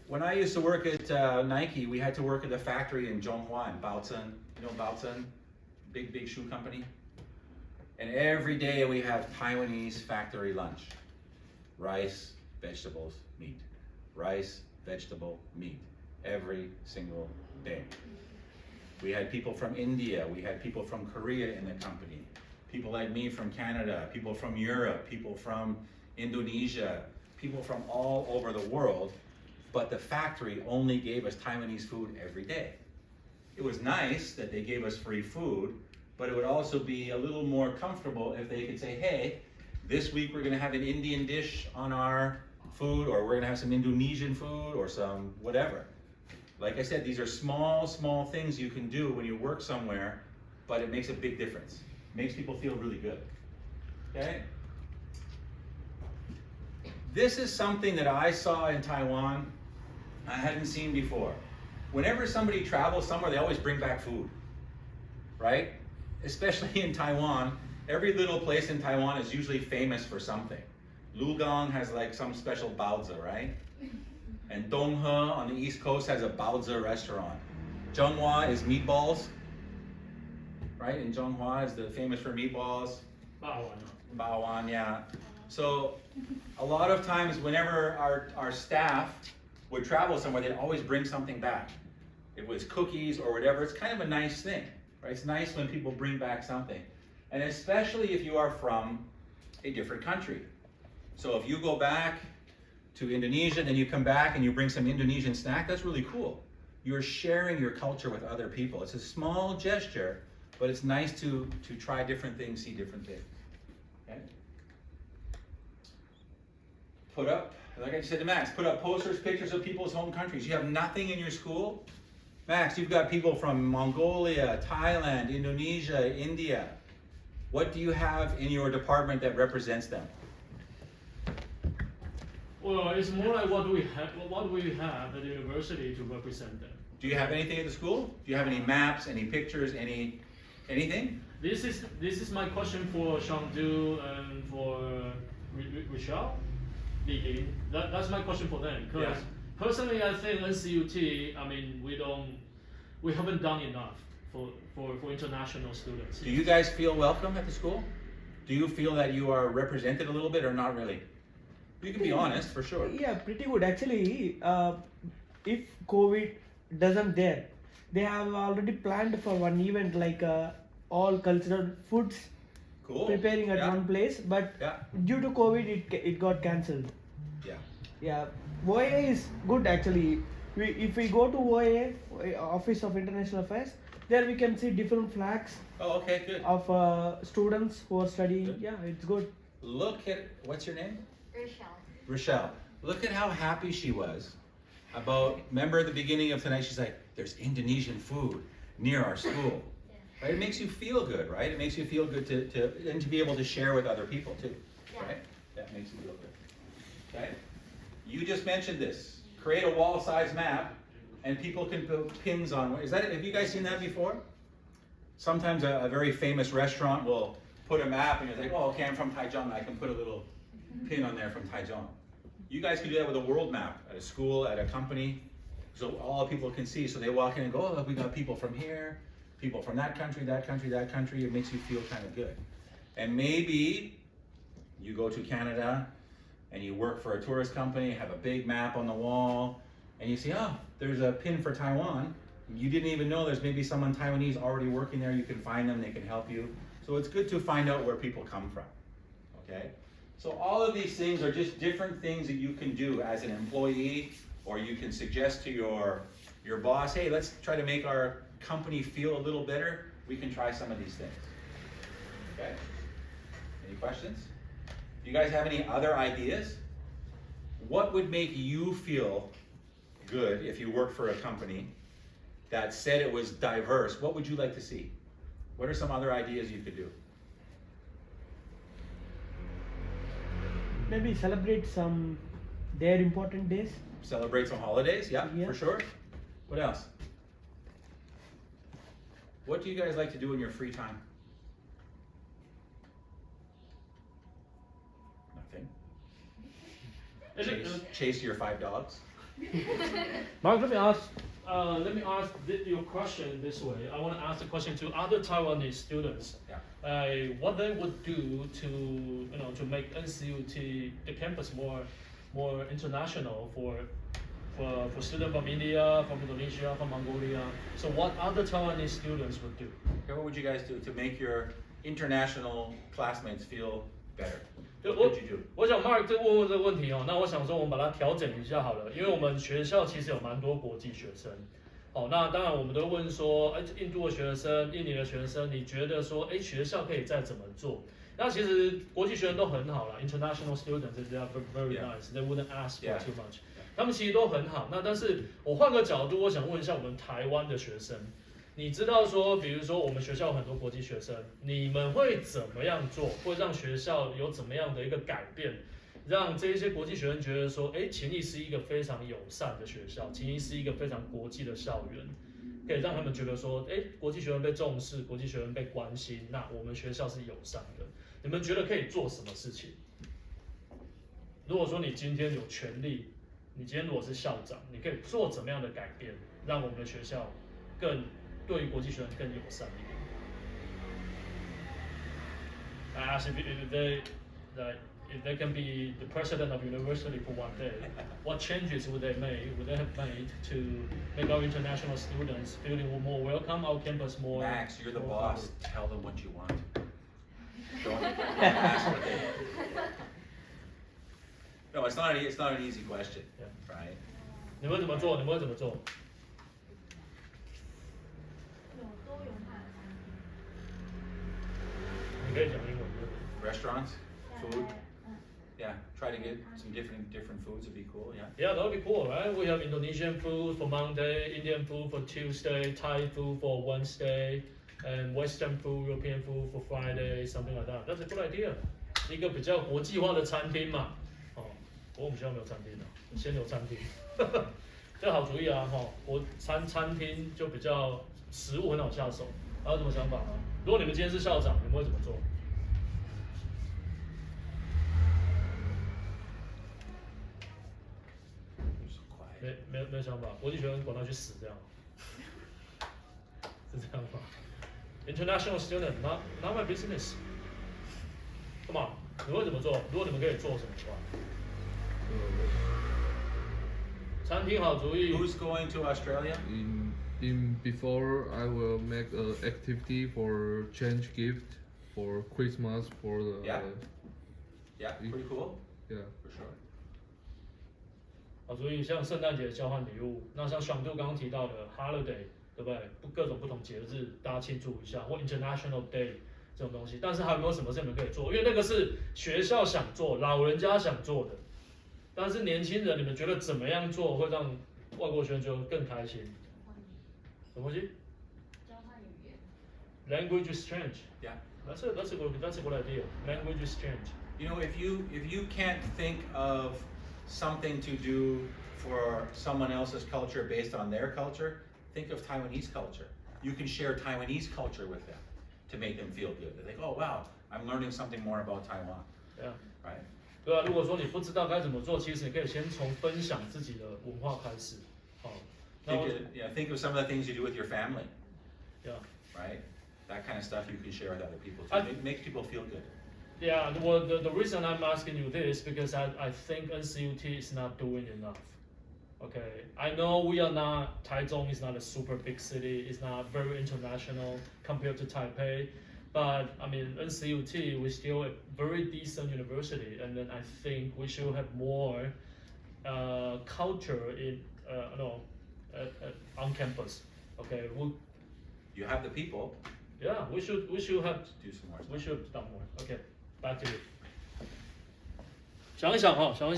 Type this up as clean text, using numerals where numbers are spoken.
When I used to work at Nike, we had to work at a factory in Zhonghua in Baozun. You know Baozun? Big shoe company. And every day we have Taiwanese factory lunch. Rice, vegetables, meat. Rice, vegetable, meat. Every single day. We had people from India, we had people from Korea in the company. People like me from Canada, people from Europe, people from Indonesia, people from all over the world, but the factory only gave us Taiwanese food every day. It was nice that they gave us free food, but it would also be a little more comfortable if they could say, hey, this week we're gonna have an Indian dish on our food, or we're gonna have some Indonesian food, or some whatever. Like I said, these are small things you can do when you work somewhere, but it makes a big difference. It makes people feel really good, okay? This is something that I saw in Taiwan I hadn't seen before. Whenever somebody travels somewhere, they always bring back food, right? Especially in Taiwan, every little place in Taiwan is usually famous for something. Lugang has like some special baozi, right? And Donghe on the East Coast has a baozi restaurant. Zhonghua is meatballs, right? And Zhonghua is famous for meatballs. Baowan, yeah. So a lot of times whenever our staff would travel somewhere, they'd always bring something back. It was cookies or whatever. It's kind of a nice thing, right? It's nice when people bring back something. And especially if you are from a different country. So if you go back to Indonesia, then you come back and you bring some Indonesian snack, that's really cool. You're sharing your culture with other people. It's a small gesture, but it's nice to try different things, see different things. Okay? Put up, like I said to Max, put up posters, pictures of people's home countries. You have nothing in your school? Max, you've got people from Mongolia, Thailand, Indonesia, India. What do you have in your department that represents them? Well, it's more like what do we have at the university to represent them. Do you have anything at the school? Do you have any maps, any pictures, anything? This is my question for Shangdu and for Rochelle. That's my question for them. Because personally, I think NCUT, I mean, we haven't done enough for international students. Do you guys feel welcome at the school? Do you feel that you are represented a little bit or not really? You can be honest, for sure. Yeah, pretty good. Actually, if COVID doesn't there, they have already planned for one event like all cultural foods preparing at one place, but due to COVID, it got cancelled. Yeah, OIA is good actually. If we go to OIA, Office of International Affairs, there we can see different flags. Oh, okay, good. Of students who are studying. Good. Yeah, it's good. Look at, what's your name? Rochelle. Rochelle. Look at how happy she was about, remember at the beginning of tonight, she's like, there's Indonesian food near our school. Right? It makes you feel good, right? It makes you feel good and to be able to share with other people too, right? That makes you feel good. Okay? You just mentioned this. Create a wall-size map, and people can put pins on. Have you guys seen that before? Sometimes a very famous restaurant will put a map, and you're like, oh, okay, I'm from Taichung. I can put a little pin on there from Taichung. You guys can do that with a world map at a school, at a company, so all people can see. So they walk in and go, oh, we got people from here, people from that country, that country, that country. It makes you feel kind of good. And maybe you go to Canada and you work for a tourist company, have a big map on the wall, and you see, oh, there's a pin for Taiwan. You didn't even know there's maybe someone Taiwanese already working there. You can find them, they can help you. So it's good to find out where people come from, okay? So all of these things are just different things that you can do as an employee, or you can suggest to your boss, hey, let's try to make our company feel a little better. We can try some of these things, okay? Any questions? Do you guys have any other ideas? What would make you feel good if you worked for a company that said it was diverse? What would you like to see? What are some other ideas you could do? Maybe celebrate their important days. Celebrate some holidays, yeah, for sure. What else? What do you guys like to do in your free time? Nothing. Chase your 5 dogs? Mark, let me ask your question this way. I want to ask the question to other Taiwanese students. Yeah. What they would do to make NCUT the campus more international for students from India, from Indonesia, from Mongolia. So what other Taiwanese students would do? Okay, what would you guys do to make your international classmates feel better? What would you do? 我想 Mark 问这个问题哦，那我想说我们把它调整一下好了，因为我们学校其实有蛮多国际学生。哦，那当然我们都问说，印度的学生、印尼的学生，你觉得说，学校可以再怎么做？那其实国际学生都很好啦 international students they are very nice, they wouldn't ask for too much. 他们其实都很好。那但是我换个角度，我想问一下我们台湾的学生。你知道说，比如说我们学校有很多国际学生，你们会怎么样做，会让学校有怎么样的一个改变，让这一些国际学生觉得说，勤义是一个非常友善的学校，勤义是一个非常国际的校园，可以让他们觉得说，国际学生被重视，国际学生被关心，那我们学校是友善的。你们觉得可以做什么事情？如果说你今天有权利，你今天如果是校长，你可以做怎么样的改变，让我们的学校更对于国际学生更友善一点。I asked if they can be the president of university for one day, what changes would they have made to make our international students feeling more welcome, our campus more? Max, you're the boss. Tell them what you want. Don't ask what they want. No, it's not an easy question, right? 你们怎么做？你们会怎么做？你可以讲英文。Restaurants, food. Yeah, try to get some different foods would be cool. Yeah. Yeah, that would be cool, right? We have Indonesian food for Monday, Indian food for Tuesday, Thai food for Wednesday, and Western food, European food for Friday, something like that. That's a good idea. 一个比较国际化的餐厅嘛。哦，不过我们学校没有餐厅啊，先有餐厅。这好主意啊，餐厅就比较食物很好下手。还有什么想法吗？如果你们今天是校长，你们会怎么做？没有想法，国际学生管他去死这样，是这样吗 ？International student, not my business. Come on， 你会怎么做？如果你们可以做什么的话？餐厅好主意。Who's going to Australia? Before I will make an activity for change gift for Christmas for the. Yeah, pretty cool. Yeah, for sure. 好主意，像圣诞节交换礼物，那像爽度刚刚提到的 holiday， 对不对？各种不同节日，大家庆祝一下，或 international day 这种东西。但是还有没有什么事你们可以做？因为那个是学校想做，老人家想做的。但是年轻人，你们觉得怎么样做会让外国学生觉得更开心？什么东西？交换语言。Language exchange. Yeah. That's a good idea. Language exchange. You know, if you can't think of something to do for someone else's culture based on their culture, think of Taiwanese culture. You can share Taiwanese culture with them to make them feel good. They think, oh wow, I'm learning something more about Taiwan. Yeah. Right. 对啊，如果说你不知道该怎么做，其实你可以先从分享自己的文化开始。哦， think of some of the things you do with your family. Yeah. Right. That kind of stuff you can share with other people too. It makes people feel good. Yeah, well, the reason I'm asking you this because I think NCUT is not doing enough. Okay, I know we are not, Taichung is not a super big city, it's not very international compared to Taipei, but I mean, NCUT, we're still a very decent university, and then I think we should have more culture in, on campus. Okay, you have the people. Yeah, we should have do some more stuff. We should have done more. Okay, back to you. 想一想哈，想一想。